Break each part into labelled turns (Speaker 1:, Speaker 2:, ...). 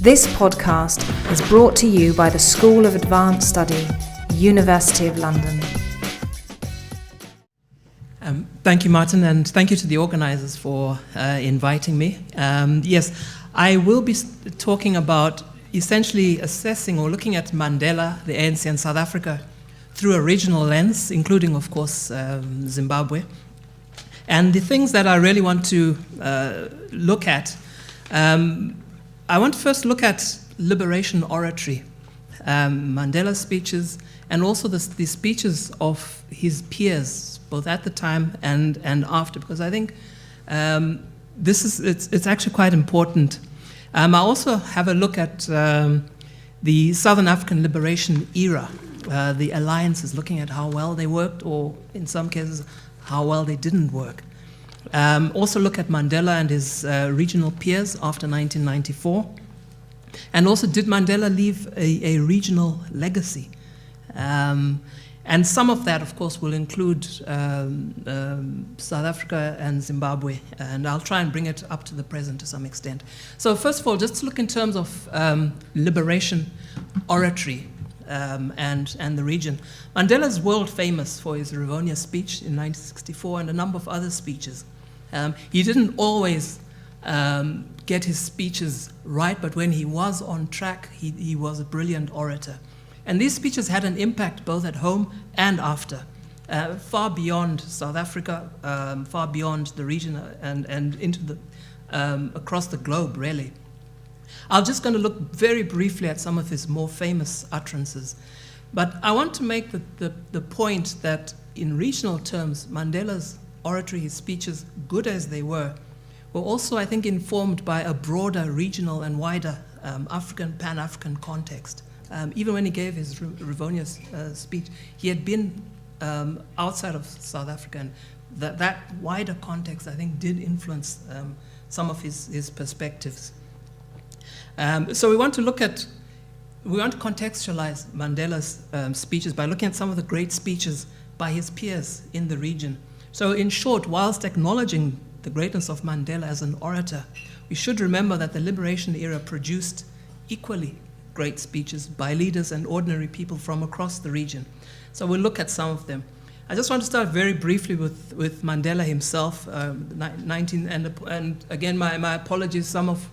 Speaker 1: This podcast is brought to you by the School of Advanced Study, University of London.
Speaker 2: Thank you, Martin, and thank you to the organisers for inviting me. Yes, I will be talking about essentially assessing or looking at Mandela, the ANC and South Africa through a regional lens, including, of course, Zimbabwe. And the things that I really want to look at, I want to first look at liberation oratory, Mandela's speeches, and also the speeches of his peers, both at the time and after, because I think it's actually quite important. I also have a look at the Southern African liberation era, the alliances, looking at how well they worked, or in some cases, how well they didn't work. Also look at Mandela and his regional peers after 1994. And also, did Mandela leave a regional legacy? And some of that, of course, will include South Africa and Zimbabwe, and I'll try and bring it up to the present to some extent. So first of all, just to look in terms of liberation oratory and the region. Mandela's world famous for his Rivonia speech in 1964 and a number of other speeches. He didn't always get his speeches right, but when he was on track, he was a brilliant orator. And these speeches had an impact both at home and after, far beyond South Africa, far beyond the region and into the across the globe, really. I'm just going to look very briefly at some of his more famous utterances. But I want to make the point that in regional terms, Mandela's oratory, his speeches, good as they were also, I think, informed by a broader regional and wider Pan-African context. Even when he gave his Rivonia speech, he had been outside of South Africa, and that wider context, I think, did influence some of his perspectives. So we want to contextualize Mandela's speeches by looking at some of the great speeches by his peers in the region. So in short, whilst acknowledging the greatness of Mandela as an orator, we should remember that the liberation era produced equally great speeches by leaders and ordinary people from across the region. So we'll look at some of them. I just want to start very briefly with Mandela himself. And again, my apologies, some of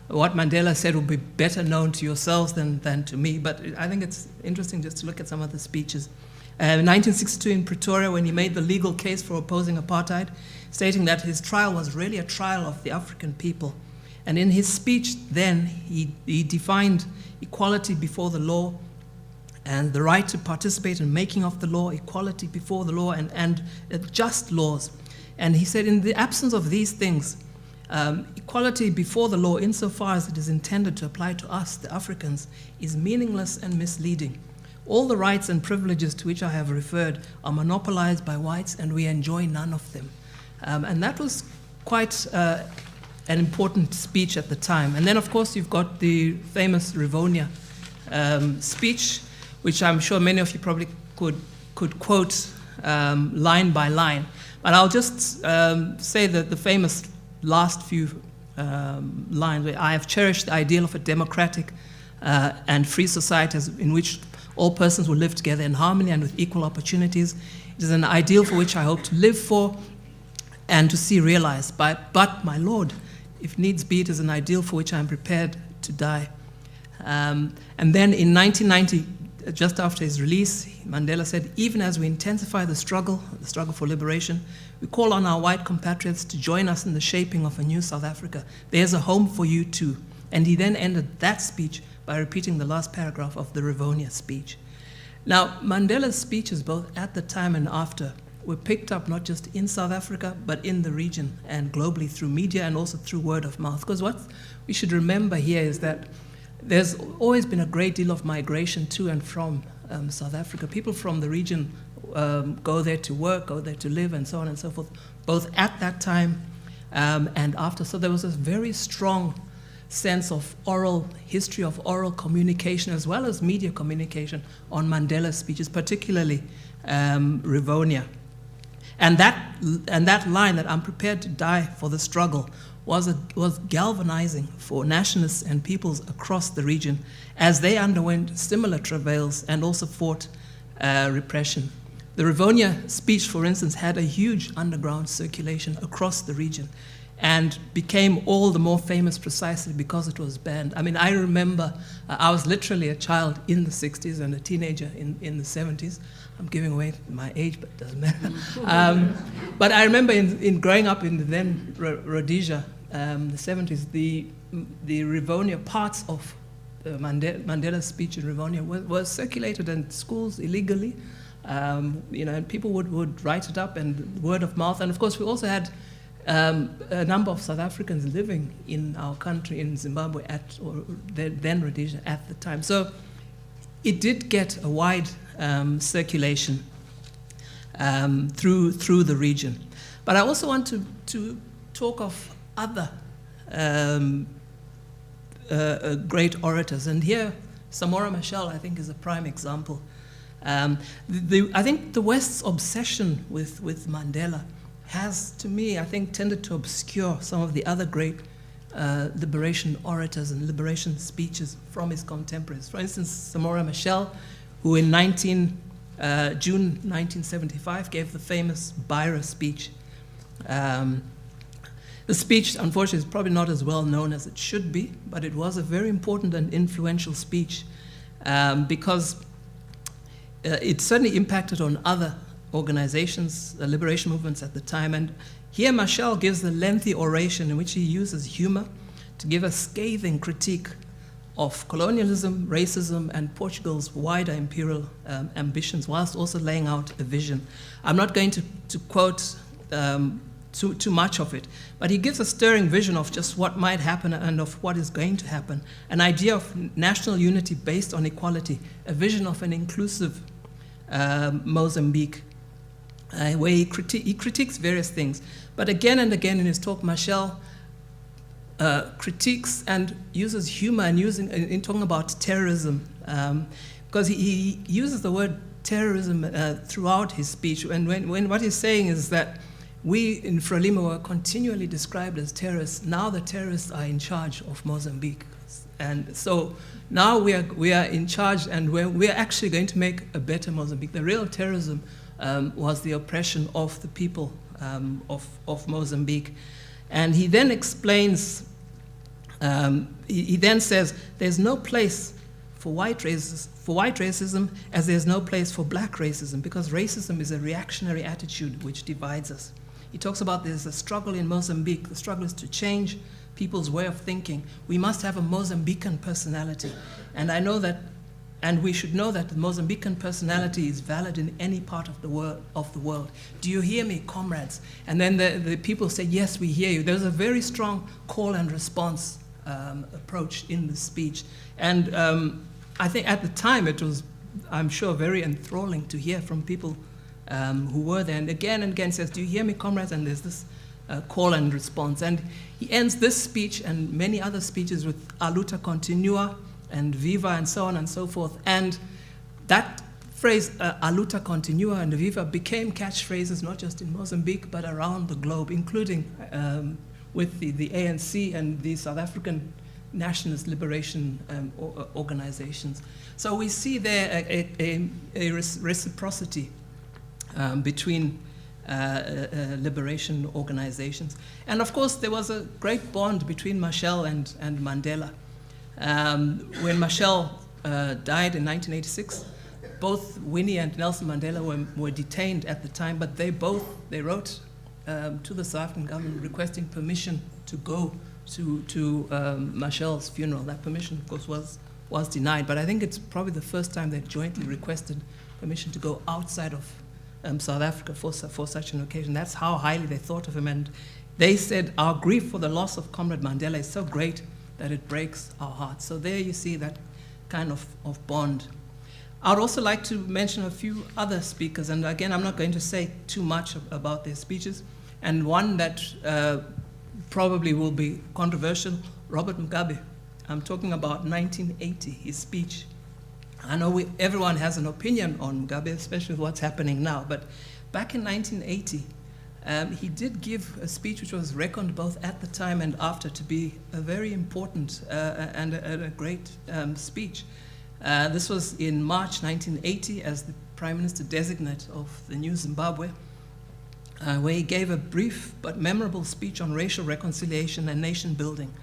Speaker 2: what Mandela said will be better known to yourselves than to me, but I think it's interesting just to look at some of the speeches. In 1962 in Pretoria, when he made the legal case for opposing apartheid, stating that his trial was really a trial of the African people. And in his speech then, he defined equality before the law and the right to participate in making of the law, equality before the law and just laws. And he said, in the absence of these things, equality before the law, insofar as it is intended to apply to us, the Africans, is meaningless and misleading. All the rights and privileges to which I have referred are monopolized by whites, and we enjoy none of them. And that was quite an important speech at the time. And then, of course, you've got the famous Rivonia speech, which I'm sure many of you probably could quote line by line. But I'll just say that the famous last few lines, where I have cherished the ideal of a democratic and free society in which all persons will live together in harmony and with equal opportunities. It is an ideal for which I hope to live for and to see realized. But, my Lord, if needs be, it is an ideal for which I am prepared to die. And then in 1990, just after his release, Mandela said, even as we intensify the struggle for liberation, we call on our white compatriots to join us in the shaping of a new South Africa. There's a home for you too. And he then ended that speech by repeating the last paragraph of the Rivonia speech. Now, Mandela's speeches, both at the time and after, were picked up not just in South Africa, but in the region and globally through media and also through word of mouth. Because what we should remember here is that there's always been a great deal of migration to and from South Africa. People from the region go there to work, go there to live, and so on and so forth, both at that time and after. So there was a very strong sense of oral history, of oral communication, as well as media communication on Mandela's speeches, particularly Rivonia. And that line, that I'm prepared to die for the struggle, was galvanizing for nationalists and peoples across the region as they underwent similar travails and also fought repression. The Rivonia speech, for instance, had a huge underground circulation across the region and became all the more famous precisely because it was banned. I mean, I remember I was literally a child in the 60s and a teenager in the 70s. I'm giving away my age, but it doesn't matter. But I remember in growing up in the then Rhodesia, the 70s, the Rivonia, parts of Mandela's speech in Rivonia was circulated in schools illegally. And people would write it up and word of mouth. And of course, we also had a number of South Africans living in our country, in Zimbabwe, or then Rhodesia at the time. So it did get a wide circulation through the region. But I also want to talk of other great orators. And here, Samora Machel, I think, is a prime example. I think the West's obsession with Mandela has, to me, I think, tended to obscure some of the other great liberation orators and liberation speeches from his contemporaries. For instance, Samora Machel, who in June 1975 gave the famous Beira speech. The speech, unfortunately, is probably not as well known as it should be, but it was a very important and influential speech because it certainly impacted on other organizations, liberation movements at the time. And here Machel gives a lengthy oration in which he uses humor to give a scathing critique of colonialism, racism, and Portugal's wider imperial ambitions, whilst also laying out a vision. I'm not going to quote too much of it, but he gives a stirring vision of just what might happen and of what is going to happen, an idea of national unity based on equality, a vision of an inclusive Mozambique, where he critiques various things. But again and again in his talk, Machel critiques and uses humor in talking about terrorism, because he uses the word terrorism throughout his speech. And when what he's saying is that we in Frelimo were continually described as terrorists. Now the terrorists are in charge of Mozambique. And so now we are in charge, and we're actually going to make a better Mozambique. The real terrorism was the oppression of the people of Mozambique. And he then explains, he then says, there's no place for white racism as there's no place for black racism, because racism is a reactionary attitude which divides us. He talks about there's a struggle in Mozambique. The struggle is to change people's way of thinking. We must have a Mozambican personality. And I know that, and we should know that the Mozambican personality is valid in any part of the world. Do you hear me, comrades? And then the people say, yes, we hear you. There's a very strong call and response approach in the speech. And I think at the time it was, I'm sure, very enthralling to hear from people who were there. And again says, do you hear me, comrades? And there's this call and response. And he ends this speech and many other speeches with "A luta continua" and "Viva" and so on and so forth. And that phrase, "A luta continua" and "Viva," became catchphrases not just in Mozambique but around the globe, including with the ANC and the South African nationalist liberation organizations. So we see there a reciprocity between liberation organizations. And of course, there was a great bond between Machel and Mandela. When Machel died in 1986, both Winnie and Nelson Mandela were detained at the time, but they wrote to the South African government requesting permission to go to Machel's funeral. That permission, of course, was denied, but I think it's probably the first time they jointly requested permission to go outside of South Africa for such an occasion. That's how highly they thought of him. And they said, our grief for the loss of Comrade Mandela is so great that it breaks our hearts. So there you see that kind of bond. I'd also like to mention a few other speakers. And again, I'm not going to say too much about their speeches. And one that probably will be controversial, Robert Mugabe. I'm talking about 1980, his speech. I know everyone has an opinion on Mugabe, especially with what's happening now, but back in 1980, he did give a speech which was reckoned both at the time and after to be a very important and a great speech. This was in March 1980 as the Prime Minister designate of the new Zimbabwe, where he gave a brief but memorable speech on racial reconciliation and nation building.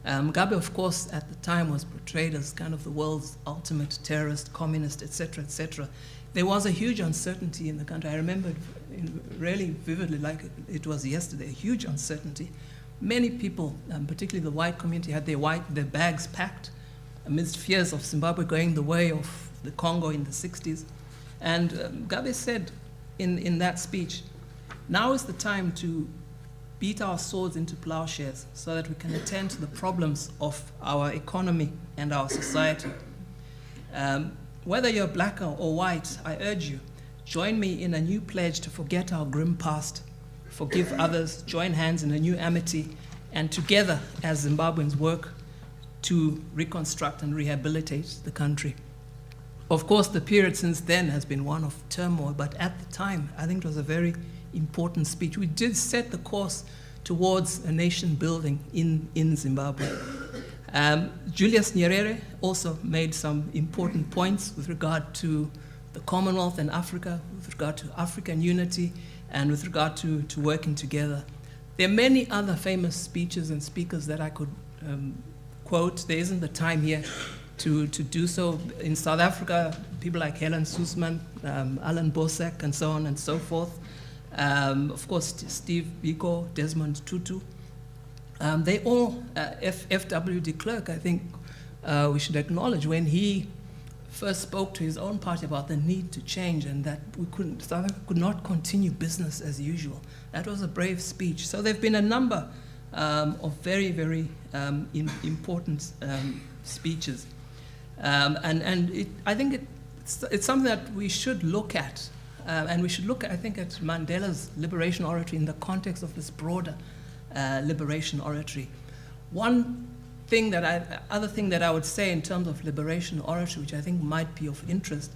Speaker 2: Mugabe, of course, at the time was portrayed as kind of the world's ultimate terrorist, communist, etc., etc. There was a huge uncertainty in the country. I remember it really vividly, like it was yesterday, a huge uncertainty. Many people, particularly the white community, had their bags packed amidst fears of Zimbabwe going the way of the Congo in the 60s. And Mugabe said in that speech, now is the time to beat our swords into plowshares so that we can attend to the problems of our economy and our society. Whether you're black or white, I urge you, join me in a new pledge to forget our grim past, forgive others, join hands in a new amity, and together as Zimbabweans work to reconstruct and rehabilitate the country. Of course, the period since then has been one of turmoil, but at the time, I think it was a very important speech. We did set the course towards a nation building in Zimbabwe. Julius Nyerere also made some important points with regard to the Commonwealth and Africa, with regard to African unity, and with regard to working together. There are many other famous speeches and speakers that I could quote. There isn't the time here to do so. In South Africa, people like Helen Suzman, Alan Bosak, and so on and so forth. Of course, Steve Biko, Desmond Tutu. They all, F.W. de Klerk, I think we should acknowledge when he first spoke to his own party about the need to change and that South Africa could not continue business as usual. That was a brave speech. So there have been a number of very, very important speeches. I think it's something that we should look at. And we should look, I think, at Mandela's liberation oratory in the context of this broader liberation oratory. Other thing that I would say in terms of liberation oratory, which I think might be of interest,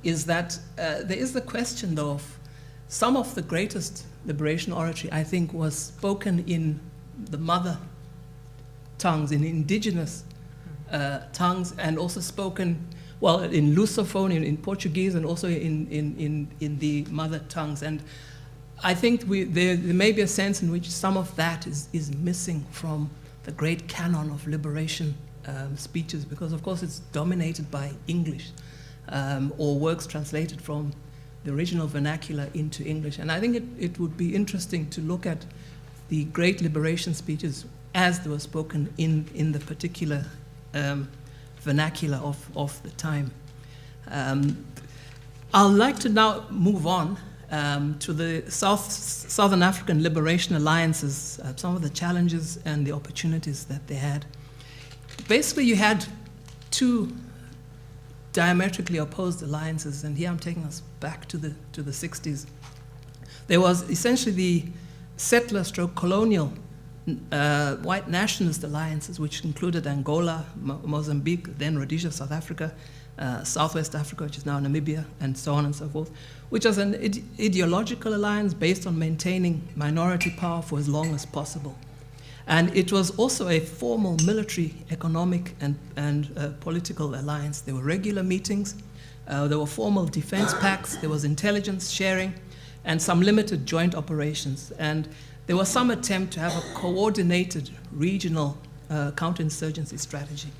Speaker 2: is that there is the question, though, of some of the greatest liberation oratory, I think, was spoken in the mother tongues, in indigenous tongues, and also spoken, well, in Lusophone, in Portuguese, and also in the mother tongues. And I think there may be a sense in which some of that is missing from the great canon of liberation speeches, because of course it's dominated by English or works translated from the original vernacular into English. And I think it would be interesting to look at the great liberation speeches as they were spoken in the particular vernacular of the time. I'd like to now move on to the Southern African Liberation Alliances, some of the challenges and the opportunities that they had. Basically, you had two diametrically opposed alliances, and here I'm taking us back to the 60s. There was essentially the settler-stroke-colonial white nationalist alliances, which included Angola, Mozambique, then Rhodesia, South Africa, Southwest Africa, which is now Namibia, and so on and so forth, which was an ideological alliance based on maintaining minority power for as long as possible. And it was also a formal military, economic, and political alliance. There were regular meetings, there were formal defense pacts, there was intelligence sharing, and some limited joint operations. And there was some attempt to have a coordinated regional counterinsurgency strategy.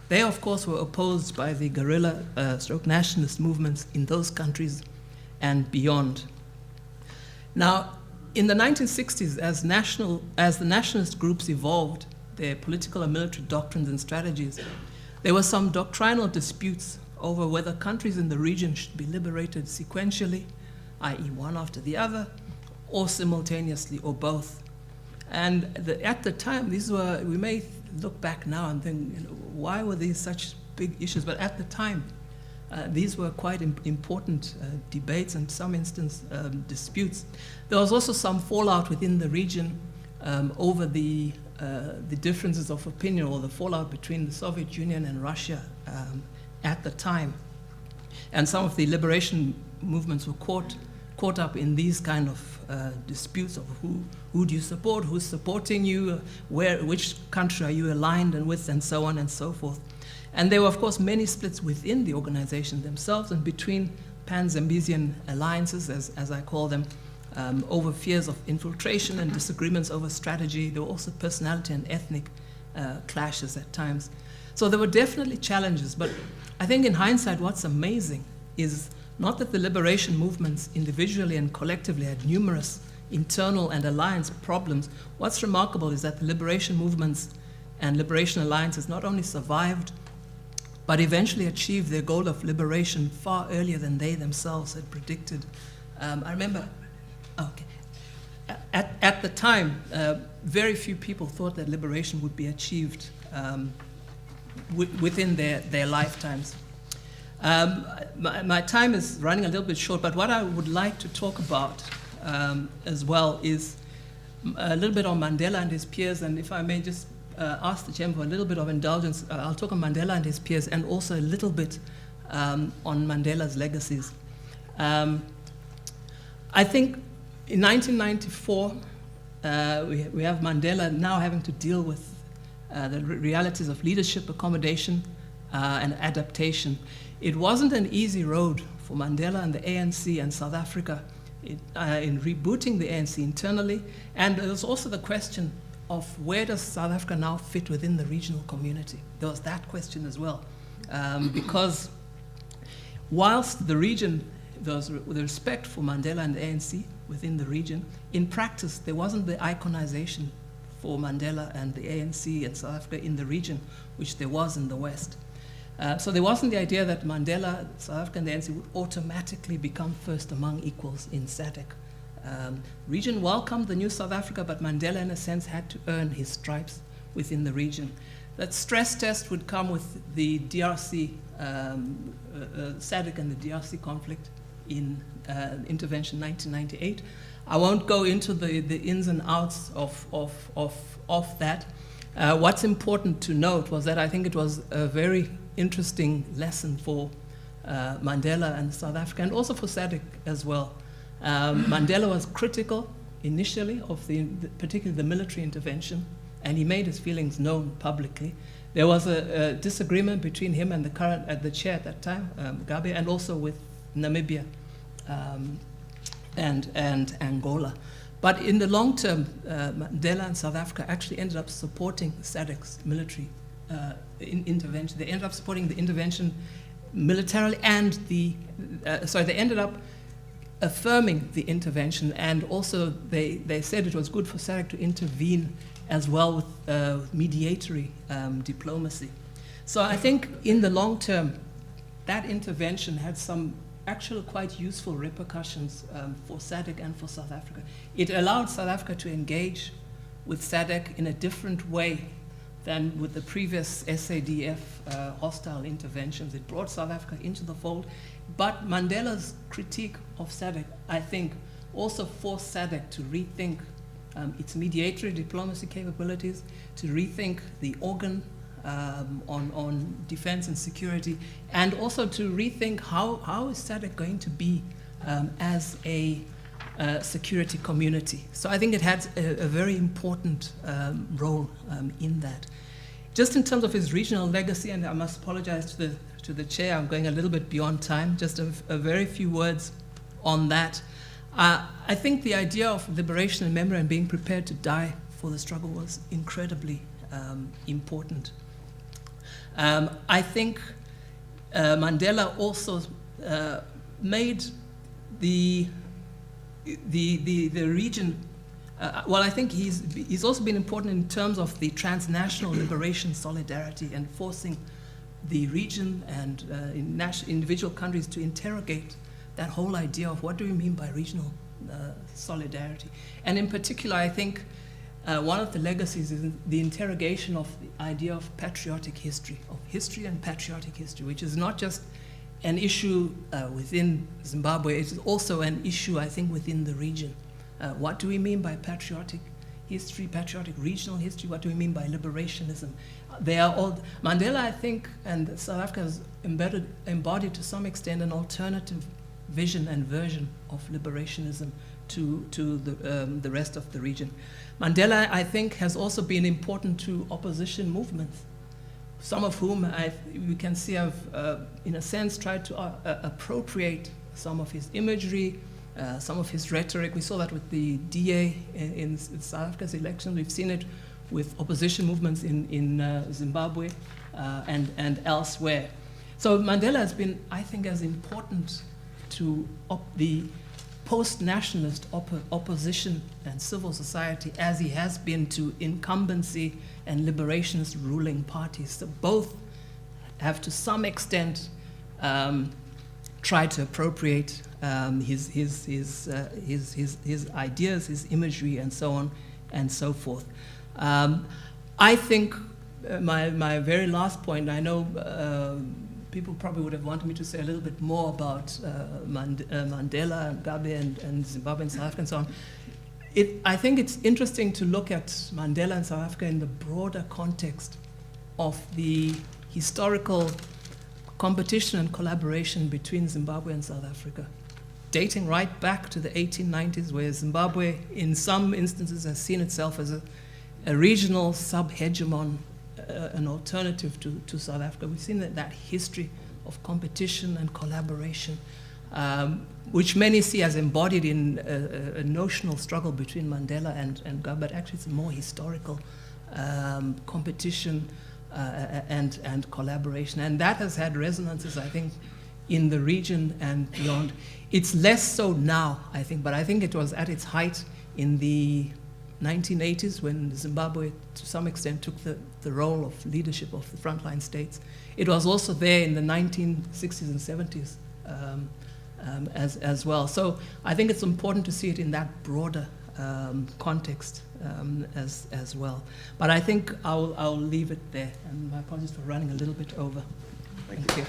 Speaker 2: They, of course, were opposed by the guerrilla stroke nationalist movements in those countries and beyond. Now, in the 1960s, as the nationalist groups evolved their political and military doctrines and strategies, there were some doctrinal disputes over whether countries in the region should be liberated sequentially, i.e. one after the other, or simultaneously, or both. And at the time, we may look back now and think, why were these such big issues? But at the time, these were quite important debates and, in some instances, disputes. There was also some fallout within the region over the differences of opinion, or the fallout between the Soviet Union and Russia at the time. And some of the liberation movements were caught caught up in these kind of disputes of who do you support, who's supporting you, which country are you aligned and with, and so on and so forth. And there were, of course, many splits within the organization themselves and between pan-Zambian alliances, as I call them, over fears of infiltration and disagreements over strategy. There were also personality and ethnic clashes at times. So there were definitely challenges, but I think in hindsight what's amazing is not that the liberation movements individually and collectively had numerous internal and alliance problems. What's remarkable is that the liberation movements and liberation alliances not only survived, but eventually achieved their goal of liberation far earlier than they themselves had predicted. I remember, at the time, very few people thought that liberation would be achieved within their lifetimes. My time is running a little bit short, but what I would like to talk about as well is a little bit on Mandela and his peers, and if I may just ask the Chairman for a little bit of indulgence, I'll talk on Mandela and his peers and also a little bit on Mandela's legacies. I think in 1994, we have Mandela now having to deal with the realities of leadership, accommodation, and adaptation. It wasn't an easy road for Mandela and the ANC and South Africa in rebooting the ANC internally, and there was also the question of where does South Africa now fit within the regional community. There was that question as well, because whilst the region, there was the respect for Mandela and the ANC within the region, in practice there wasn't the iconization for Mandela and the ANC and South Africa in the region, which there was in the West. So there wasn't the idea that Mandela, South Africa and the ANC would automatically become first among equals in SADC. Region welcomed the new South Africa, but Mandela in a sense had to earn his stripes within the region. That stress test would come with the DRC, SADC and the DRC conflict in intervention 1998. I won't go into the ins and outs of that. What's important to note was that I think it was a very interesting lesson for Mandela and South Africa, and also for SADC as well. Mandela was critical initially of particularly the military intervention, and he made his feelings known publicly. There was a disagreement between him and the chair at that time, Mugabe, and also with Namibia and Angola. But in the long term, Mandela and South Africa actually ended up supporting SADC's military intervention. They ended up supporting the intervention militarily, and they ended up affirming the intervention, and also they said it was good for SADC to intervene as well with mediatory diplomacy. So I think in the long term, that intervention had some actual quite useful repercussions for SADC and for South Africa. It allowed South Africa to engage with SADC in a different way than with the previous SADF hostile interventions. It brought South Africa into the fold. But Mandela's critique of SADC, I think, also forced SADC to rethink its mediatory diplomacy capabilities, to rethink the organ on defense and security, and also to rethink how is SADC going to be as a security community. So I think it had a very important role in that. Just in terms of his regional legacy, and I must apologize to the chair, I'm going a little bit beyond time, just a very few words on that. I think the idea of liberation and memory and being prepared to die for the struggle was incredibly important. I think Mandela also made the region, well, I think he's also been important in terms of the transnational liberation solidarity and forcing the region and individual countries to interrogate that whole idea of what do we mean by regional solidarity. And in particular, I think one of the legacies is the interrogation of the idea of patriotic history, of history and patriotic history, which is not just an issue within Zimbabwe, it is also an issue, I think, within the region. What do we mean by patriotic history, patriotic regional history? What do we mean by liberationism? They are all, Mandela, I think, and South Africa has embodied to some extent an alternative vision and version of liberationism to the rest of the region. Mandela, I think, has also been important to opposition movements, some of whom we can see have, in a sense, tried to appropriate some of his imagery, some of his rhetoric. We saw that with the DA in South Africa's elections. We've seen it with opposition movements in Zimbabwe and elsewhere. So Mandela has been, I think, as important to the post-nationalist opposition and civil society as he has been to incumbency and liberationist ruling parties. So both have, to some extent, tried to appropriate his ideas, his imagery, and so on and so forth. I think my very last point, I know people probably would have wanted me to say a little bit more about Mandela, Mugabe, and Zimbabwe and South Africa and so on. I think it's interesting to look at Mandela and South Africa in the broader context of the historical competition and collaboration between Zimbabwe and South Africa, dating right back to the 1890s, where Zimbabwe, in some instances, has seen itself as a regional sub-hegemon, an alternative to South Africa. We've seen that history of competition and collaboration, which many see as embodied in a notional struggle between Mandela and Mugabe, but actually it's a more historical competition and collaboration. And that has had resonances, I think, in the region and beyond. It's less so now, I think, but I think it was at its height in the 1980s, when Zimbabwe, to some extent, took the role of leadership of the frontline states. It was also there in the 1960s and 70s as well. So I think it's important to see it in that broader context as well. But I think I'll leave it there. And my apologies for running a little bit over. Thank you.